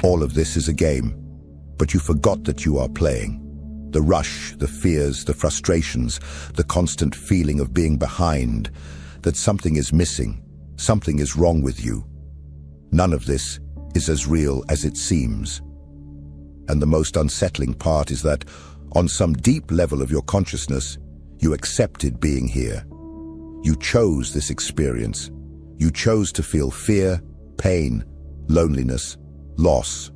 All of this is a game, but you forgot that you are playing. The rush, the fears, the frustrations, the constant feeling of being behind, that something is missing, something is wrong with you. None of this is as real as it seems. And the most unsettling part is that, on some deep level of your consciousness, you accepted being here. You chose this experience. You chose to feel fear, pain, loneliness, loss.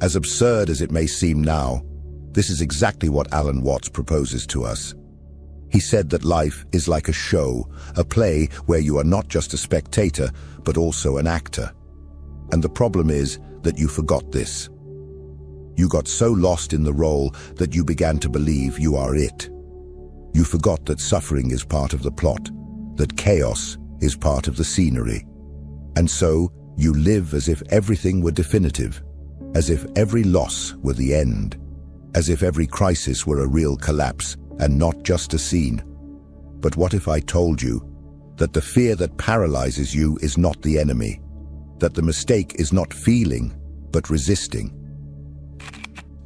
As absurd as it may seem now, this is exactly what Alan Watts proposes to us. He said that life is like a show, a play where you are not just a spectator, but also an actor. And the problem is that you forgot this. You got so lost in the role that you began to believe you are it. You forgot that suffering is part of the plot, that chaos is part of the scenery. And so you live as if everything were definitive, as if every loss were the end, as if every crisis were a real collapse and not just a scene. But what if I told you that the fear that paralyzes you is not the enemy, that the mistake is not feeling, but resisting?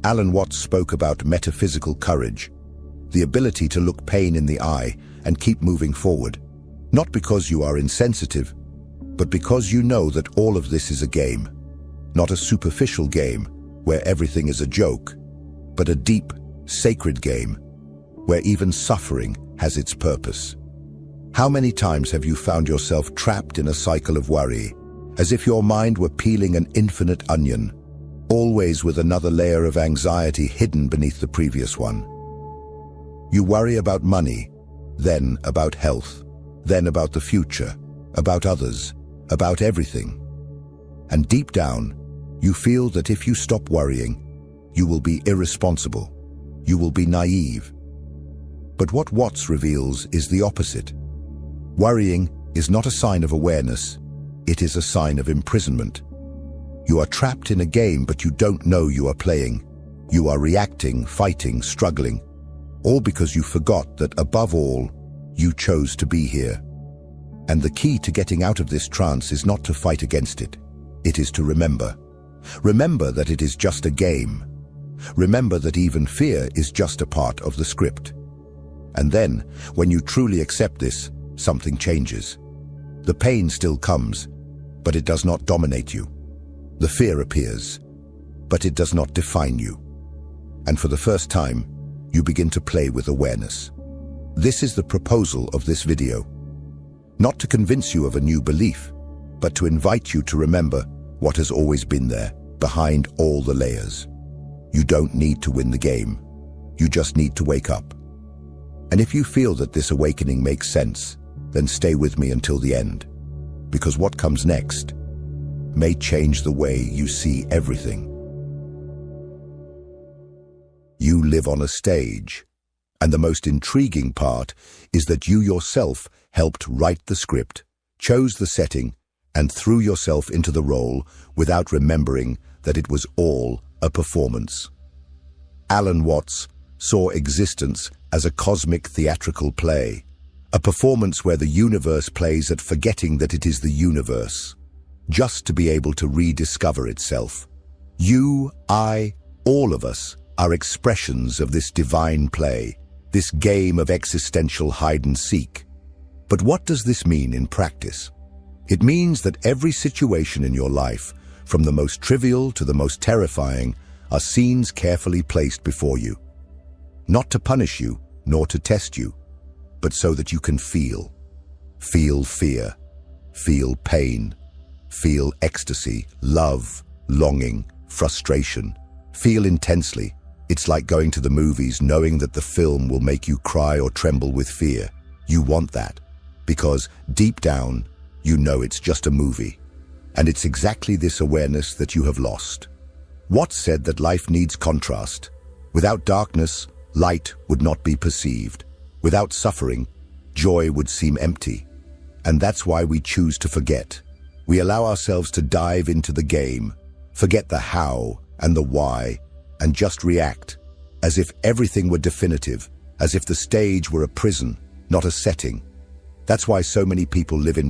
Alan Watts spoke about metaphysical courage, the ability to look pain in the eye and keep moving forward, not because you are insensitive, but because you know that all of this is a game, not a superficial game where everything is a joke, but a deep, sacred game where even suffering has its purpose. How many times have you found yourself trapped in a cycle of worry, as if your mind were peeling an infinite onion, always with another layer of anxiety hidden beneath the previous one? You worry about money, then about health, then about the future, about others, about everything. And deep down, you feel that if you stop worrying, you will be irresponsible, you will be naive. But what Watts reveals is the opposite. Worrying is not a sign of awareness, it is a sign of imprisonment. You are trapped in a game, but you don't know you are playing. You are reacting, fighting, struggling, all because you forgot that above all, you chose to be here. And the key to getting out of this trance is not to fight against it. It is to remember. Remember that it is just a game. Remember that even fear is just a part of the script. And then, when you truly accept this, something changes. The pain still comes, but it does not dominate you. The fear appears, but it does not define you. And for the first time, you begin to play with awareness. This is the proposal of this video. Not to convince you of a new belief, but to invite you to remember what has always been there, behind all the layers. You don't need to win the game. You just need to wake up. And if you feel that this awakening makes sense, then stay with me until the end, because what comes next may change the way you see everything. You live on a stage, and the most intriguing part is that you yourself helped write the script, chose the setting, and threw yourself into the role without remembering that it was all a performance. Alan Watts saw existence as a cosmic theatrical play, a performance where the universe plays at forgetting that it is the universe, just to be able to rediscover itself. You, I, all of us are expressions of this divine play, this game of existential hide-and-seek. But what does this mean in practice? It means that every situation in your life, from the most trivial to the most terrifying, are scenes carefully placed before you. Not to punish you, nor to test you, but so that you can feel. Feel fear, feel pain, feel ecstasy, love, longing, frustration. Feel intensely. It's like going to the movies knowing that the film will make you cry or tremble with fear. You want that, because deep down, you know it's just a movie. And it's exactly this awareness that you have lost. Watts said that life needs contrast. Without darkness, light would not be perceived. Without suffering, joy would seem empty. And that's why we choose to forget. We allow ourselves to dive into the game, forget the how and the why, and just react, as if everything were definitive, as if the stage were a prison, not a setting. That's why so many people live in